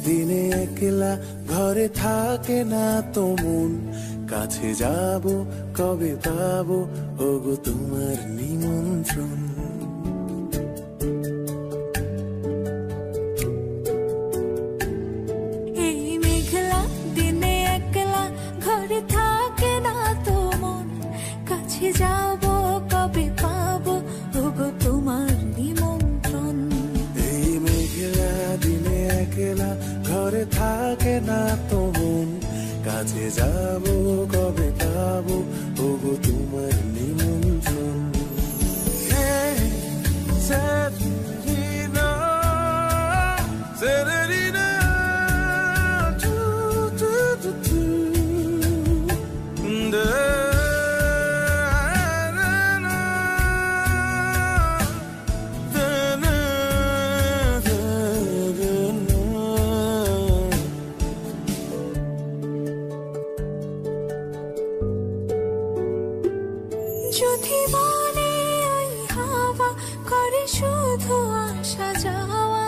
দিনে একলা ঘরে থাকে না তো মন, কাছে যাব কবে পাবো ওগো তোমার নিমন্ত্রণ। এই মেঘলা দিনে একলা ঘরে থাকে না তো মন, কাছে যাব কবে পাবো ওগো তোমার নিমন্ত্রণ। এই মেঘলা দিনে একলা ঘরে থাকে না তো মন, কাছে যাব কবে পাবো ওগো তোমার নিমন্ত্রণ। Severina, Severina, do, do, do, do. যদি মনে ওই হাওয়া করে শুধু আসা যাওয়া,